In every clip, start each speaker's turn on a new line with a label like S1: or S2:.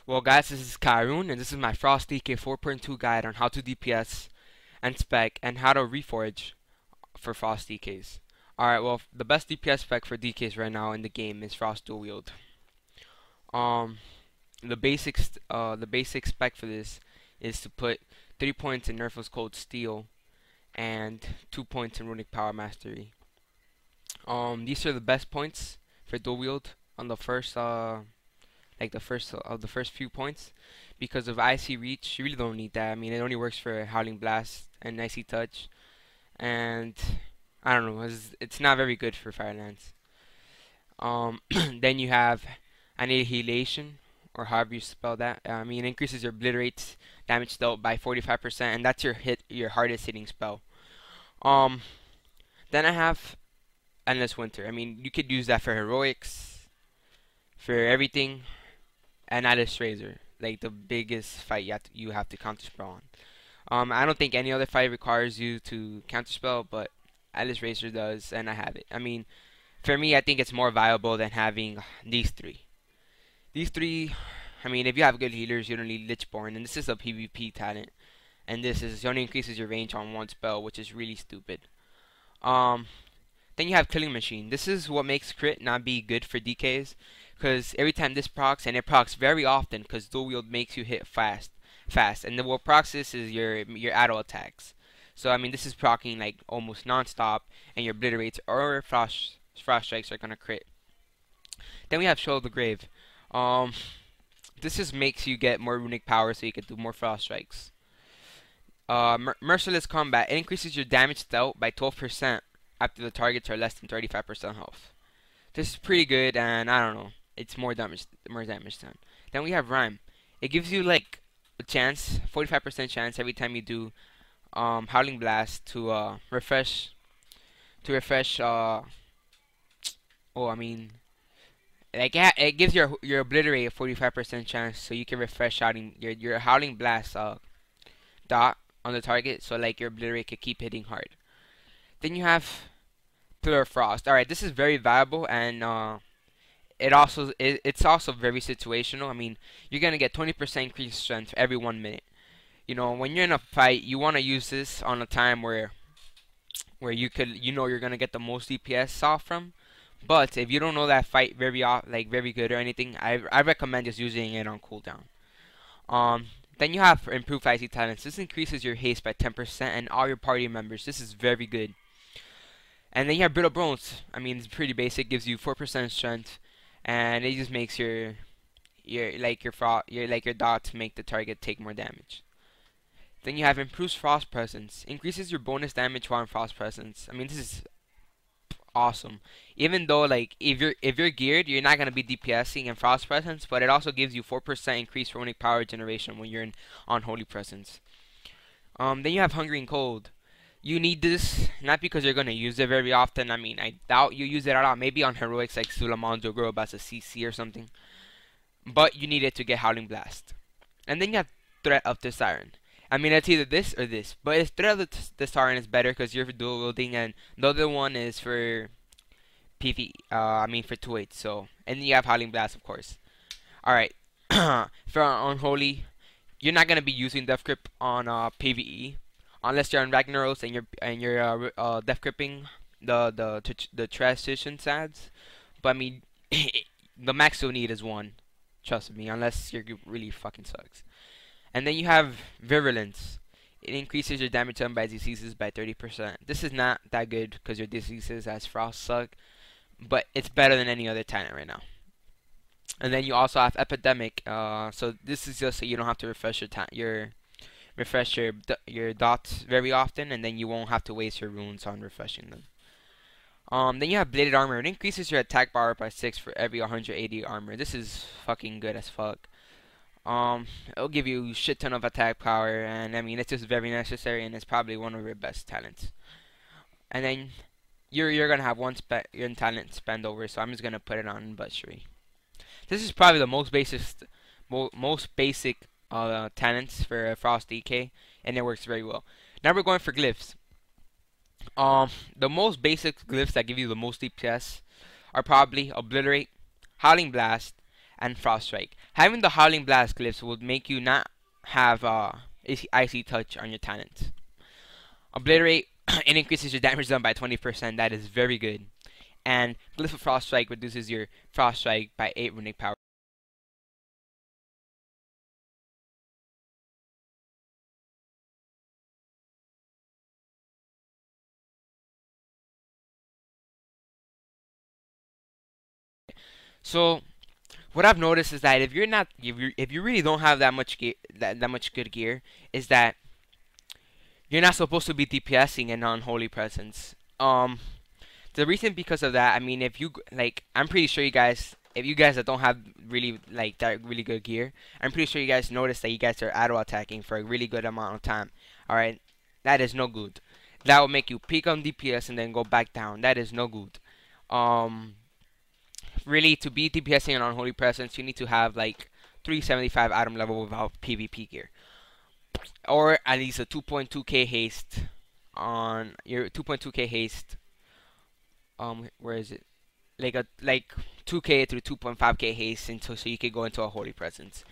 S1: Well guys, this is Kyrun, and this is my Frost DK 4.2 guide on how to DPS and spec and how to reforge for Frost DKs. Alright, well the best DPS spec for DKs right now in the game is Frost Dual Wield. Um the basic spec for this is to put 3 points in Nerfless Cold Steel and 2 points in Runic Power Mastery. These are the best points for Dual Wield on the first the first few points. Because of Icy Reach, you really don't need that. I mean, it only works for Howling Blast and Icy Touch, and I don't know, it's not very good for Fire Lance. Then you have Annihilation, or however you spell that. I mean, it increases your obliterate damage dealt by 45%, and that's your hardest hitting spell. Um, then I have Endless Winter. I mean, you could use that for heroics, for everything, and Atlas Razor, like the biggest fight you have to counterspell on. I don't think any other fight requires you to counterspell, but Atlas Razor does, and I have it. I mean, for me, I think it's more viable than having these three. These three, I mean, if you have good healers, you don't need Lichborn, and this is a PvP talent, and this is only increases your range on one spell, which is really stupid. Then you have Killing Machine. This is what makes crit not be good for DKs, because every time this procs, and it procs very often, because Dual Wield makes you hit fast, and what procs this is your auto attacks. So I mean, this is proccing like almost non-stop, and your obliterates or frost strikes are gonna crit. Then we have Show of the Grave. This just makes you get more runic power, so you can do more frost strikes. Merciless Combat. It increases your damage dealt by 12% after the targets are less than 35% health. This is pretty good, and I don't know, it's more damage done. Then we have Rhyme. It gives you like a chance, 45% chance every time you do Howling Blast to refresh. I mean, like it gives your obliterate a 45% chance, so you can refresh your Howling Blast dot on the target, so like your obliterate can keep hitting hard. Then you have Pillar of Frost. Alright, this is very viable, and it's also very situational. I mean, you're gonna get 20% increased strength every 1 minute. You know, when you're in a fight, you wanna use this on a time where you're gonna get the most DPS off from. But if you don't know that fight very good or anything, I recommend just using it on cooldown. Then you have Improved Icy Talents. This increases your haste by 10% and all your party members. This is very good. And then you have Brittle Bones. I mean, it's pretty basic. Gives you 4% strength, and it just makes your dots make the target take more damage. Then you have Improved Frost Presence. Increases your bonus damage while in Frost Presence. I mean, this is awesome. Even though like if you're geared, you're not gonna be DPSing in Frost Presence, but it also gives you 4% increased runic power generation when you're on Holy Presence. Then you have Hungry and Cold. You need this not because you're gonna use it very often. I mean, I doubt you use it a lot. Maybe on heroics like Sulamonjo Girl as a CC or something. But you need it to get Howling Blast. And then you have Threat of the Siren. I mean, it's either this or this. But Threat of the Siren is better because you're dual wielding, and the other one is for PV. I mean for 2-8. So, and then you have Howling Blast, of course. All right. For Unholy, you're not gonna be using Death Grip on PVE. Unless you're on Ragnaros and you're death gripping the transition sads, but I mean the max you'll need is 1. Trust me, unless you're really fucking sucks. And then you have Virulence. It increases your damage done by diseases by 30%. This is not that good because your diseases as Frost suck, but it's better than any other talent right now. And then you also have Epidemic. So this is just so you don't have to refresh your dots very often, and then you won't have to waste your runes on refreshing them. Then you have Bladed Armor. It increases your attack power by 6 for every 180 armor. This is fucking good as fuck. It'll give you a shit ton of attack power, and I mean it's just very necessary, and it's probably one of your best talents. And then you're gonna have one talent spend over, so I'm just gonna put it on Butchery. This is probably the most basic talents for Frost DK, and it works very well. Now we're going for glyphs. The most basic glyphs that give you the most DPS are probably Obliterate, Howling Blast, and Frost Strike. Having the Howling Blast glyphs will make you not have icy touch on your talents. Obliterate, it increases your damage done by 20%. That is very good. And Glyph of Frost Strike reduces your Frost Strike by 8 runic power. So what I've noticed is that if you really don't have that much gear, that much good gear, is that you're not supposed to be DPSing in Unholy Presence. The reason because of that, I mean, if you like, I'm pretty sure you guys, if you guys that don't have really like that really good gear, I'm pretty sure you guys notice that you guys are auto attacking for a really good amount of time. All right, that is no good. That will make you peak on DPS and then go back down. That is no good. Um, really, to be DPSing on Unholy Presence, you need to have like 375 item level without PvP gear, or at least a 2.2k haste on your 2.2k haste. Where is it? Like 2k through 2.5k haste until so you can go into a holy presence.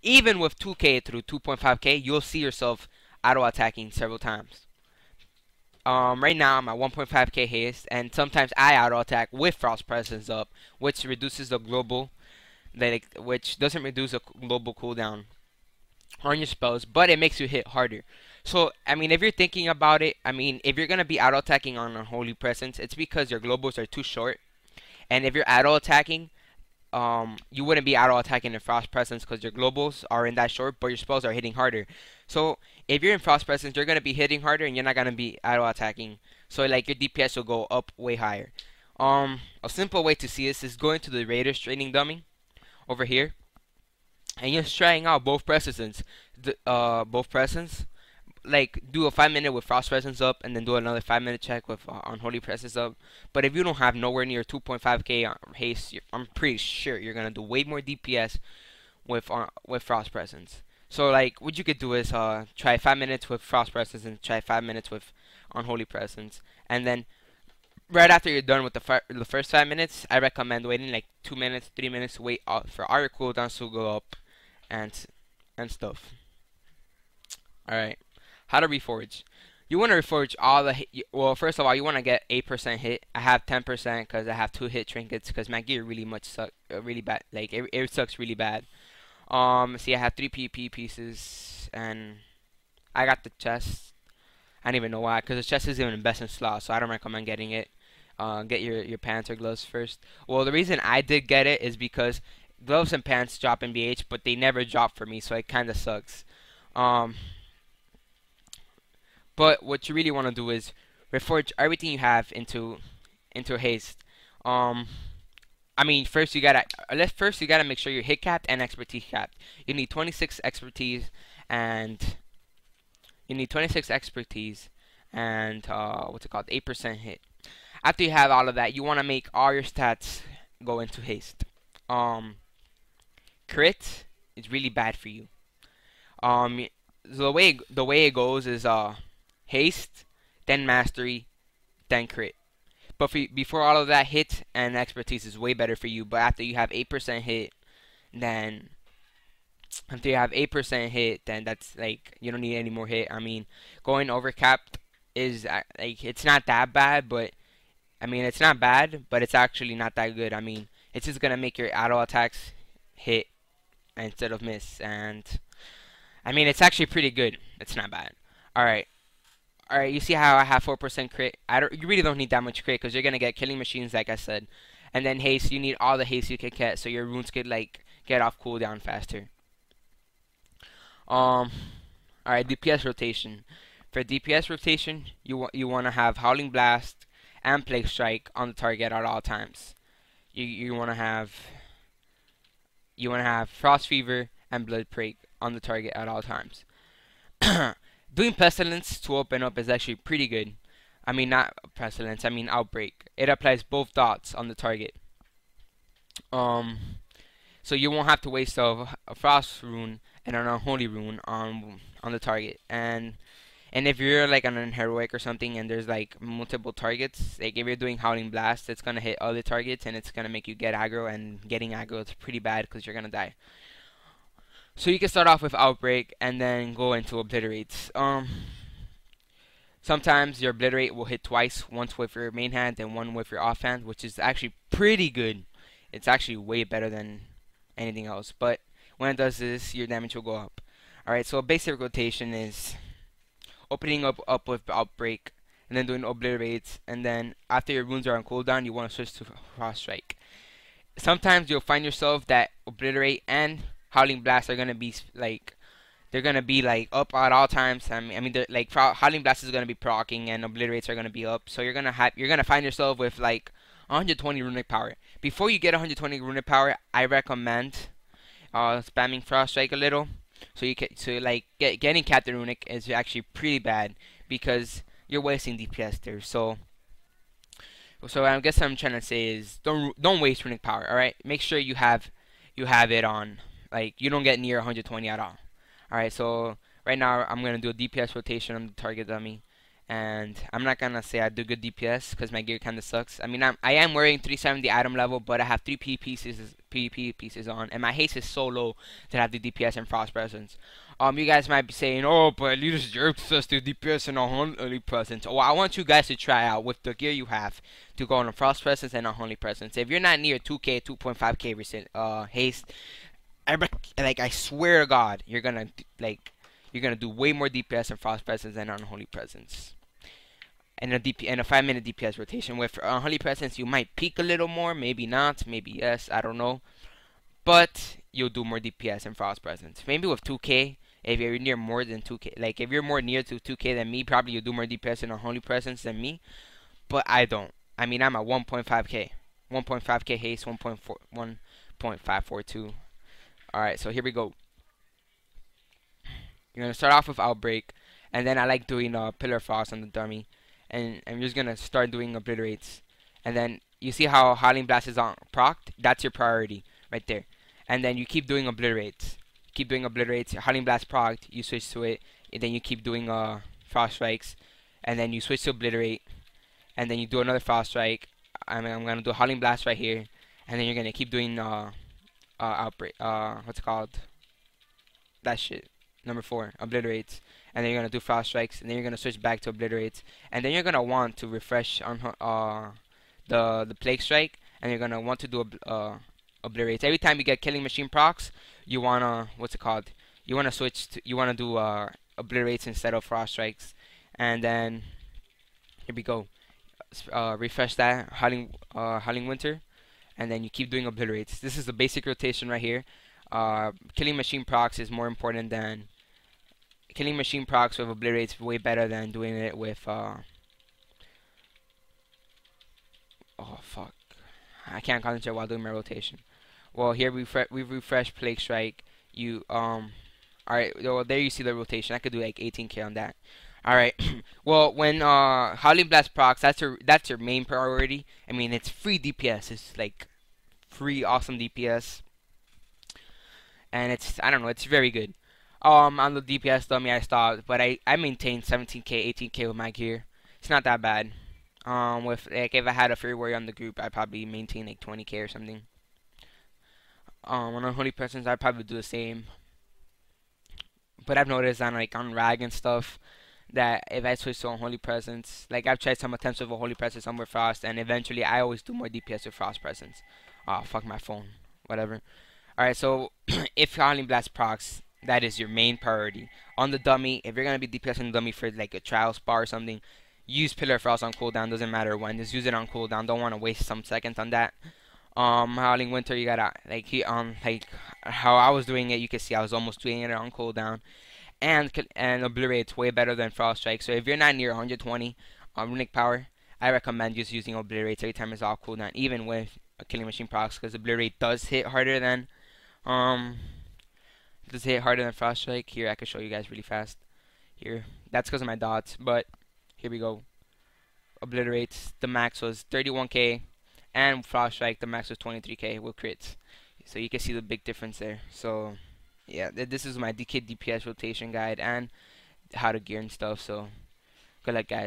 S1: Even with 2k through 2.5k, you'll see yourself auto attacking several times. Right now I'm at 1.5k haste, and sometimes I auto attack with frost presence up, which reduces the global, which doesn't reduce the global cooldown on your spells, but it makes you hit harder. So, I mean, if you're thinking about it, I mean, if you're going to be auto attacking on Unholy Presence, it's because your globals are too short. And if you're auto attacking, you wouldn't be auto attacking in Frost Presence because your globals are in that short, but your spells are hitting harder. So, if you're in Frost Presence, you're going to be hitting harder and you're not going to be auto attacking. So, like, your DPS will go up way higher. A simple way to see this is going to the Raiders training dummy over here, and you're trying out both presence, both presence. Like, do a 5-minute with frost presence up, and then do another 5-minute check with unholy presence up. But if you don't have nowhere near 2.5k haste, I'm pretty sure you're gonna do way more DPS with frost presence. So like, what you could do is try 5 minutes with frost presence and try 5 minutes with unholy presence, and then right after you're done with the first 5 minutes, I recommend waiting like 2 minutes, 3 minutes to wait for all your cooldowns to go up, and stuff. All right. How to reforge. You want to reforge all the hit. Well, first of all, you want to get 8% hit. I have 10% because I have 2 hit trinkets because my gear really really bad. Like, it sucks really bad. See, I have 3 PP pieces, and I got the chest. I don't even know why, because the chest isn't even best in slot, so I don't recommend getting it. Get your pants or gloves first. Well, the reason I did get it is because gloves and pants drop in BH, but they never drop for me, so it kind of sucks. But what you really want to do is reforge everything you have into haste. I mean, first you gotta make sure you're hit capped and expertise capped. You need 26 expertise and what's it called? 8% hit. After you have all of that, you want to make all your stats go into haste. Crit is really bad for you. The way it goes is haste, then mastery, then crit. But before all of that, hit and expertise is way better for you. But after you have 8% hit, then that's like you don't need any more hit. I mean, going over capped is like it's not that bad, but I mean it's not bad, but it's actually not that good. I mean, it's just gonna make your auto attacks hit instead of miss, and I mean it's actually pretty good. It's not bad. All right. Alright, you see how I have 4% crit? You really don't need that much crit because you're going to get killing machines like I said. And then haste, you need all the haste you can get so your runes could like get off cooldown faster. Alright, DPS rotation. For DPS rotation, you want to have Howling Blast and Plague Strike on the target at all times. You want to have Frost Fever and Blood Plague on the target at all times. Doing Pestilence to open up is actually pretty good. I mean, not Pestilence, I mean Outbreak. It applies both dots on the target. So you won't have to waste a Frost rune and an Unholy rune on the target. And if you're like on an Heroic or something and there's like multiple targets, like if you're doing Howling Blast, it's gonna hit other targets and it's gonna make you get aggro, and getting aggro is pretty bad because you're gonna die. So you can start off with Outbreak and then go into Obliterates. Sometimes your Obliterate will hit twice, once with your main hand and one with your offhand, which is actually pretty good. It's actually way better than anything else. But when it does this, your damage will go up. Alright, so a basic rotation is opening up with Outbreak, and then doing Obliterates, and then after your runes are on cooldown, you want to switch to Frost Strike. Sometimes you'll find yourself that Obliterate and Howling Blast are gonna be like up at all times. I mean, like Howling Blast is gonna be proccing and Obliterates are gonna be up. So you're gonna find yourself with like 120 runic power. Before you get 120 runic power, I recommend spamming Frost Strike a little. Getting Captain Runic is actually pretty bad because you're wasting DPS there. So I guess what I'm trying to say is don't waste runic power. All right, make sure you have it on. Like you don't get near 120 at all. All right, so right now I'm gonna do a DPS rotation on the target dummy, and I'm not gonna say I do good DPS because my gear kind of sucks. I mean I am wearing 370 item level, but I have 3 PvP pieces on, and my haste is so low that I have the DPS and Frost Presence. You guys might be saying, oh, but at least jerks us to DPS and Unholy Presence. Oh, I want you guys to try out with the gear you have to go on a Frost Presence and Unholy Presence. If you're not near 2k, 2.5k recent haste, I swear to God, you're gonna do way more DPS and Frost Presence than Unholy Presence. And a 5-minute DPS rotation. With Unholy Presence, you might peak a little more, maybe not, maybe yes, I don't know. But you'll do more DPS and Frost Presence. Maybe with 2k, if you're near more than 2k, like if you're more near to 2k than me, probably you'll do more DPS and Unholy Presence than me. But I don't. I mean, I'm at 1.5k. 1.5k haste, 1.542. Alright, so here we go. You're going to start off with Outbreak, and then I like doing Pillar Frost on the dummy. And I'm just going to start doing Obliterates. And then you see how Howling Blast is on procced? That's your priority right there. And then you keep doing Obliterates. Keep doing Obliterates. Howling Blast procced, you switch to it. And then you keep doing Frost Strikes. And then you switch to Obliterate. And then you do another Frost Strike. I'm going to do Howling Blast right here. And then you're going to keep doing Outbreak. What's it called? That shit. Number 4, Obliterates. And then you're gonna do Frost Strikes, and then you're gonna switch back to Obliterates, and then you're gonna want to refresh on the Plague Strike, and you're gonna want to do Obliterates. Every time you get Killing Machine procs, you wanna You wanna do Obliterates instead of Frost Strikes, and then here we go. Refresh that Howling Winter, and then you keep doing Obliterates. This is the basic rotation right here. Killing Machine procs is more important than Killing Machine procs with Obliterates way better than doing it with oh fuck, I can't concentrate while doing my rotation. Well, here we refresh Plague Strike. Alright, well there you see the rotation. I could do like 18k on that. Alright, well when Howling Blast procs, that's your main priority. I mean, it's free DPS. It's like free awesome DPS. And I don't know, it's very good. On the DPS dummy I stopped, but I maintained 17k, 18k with my gear. It's not that bad. With like if I had a Fury Warrior on the group, I'd probably maintain like 20k or something. On Unholy Presence, I'd probably do the same. But I've noticed on Rag and stuff that if I switch to Unholy Presence, like I've tried some attempts with Unholy Presence, some with Frost, and eventually I always do more DPS with Frost Presence. Oh fuck my phone, whatever. Alright, so if Howling Blast procs, that is your main priority. On the dummy, if you're gonna be DPSing the dummy for like a trial spar or something, use Pillar Frost on cooldown, doesn't matter when, just use it on cooldown, don't wanna waste some seconds on that. Howling Winter, you gotta like how I was doing it, you can see I was almost doing it on cooldown. And Obliterate's way better than Frost Strike. So if you're not near 120 runic power, I recommend just using Obliterate every time it's off cooldown, even with Killing Machine procs, because Obliterate does hit harder than Frost Strike. Here, I can show you guys really fast. Here, that's because of my dots, but here we go. Obliterates, the max was 31k, and Frost Strike, the max was 23k with crits. So you can see the big difference there. So yeah, this is my DK DPS rotation guide and how to gear and stuff. So good luck, guys.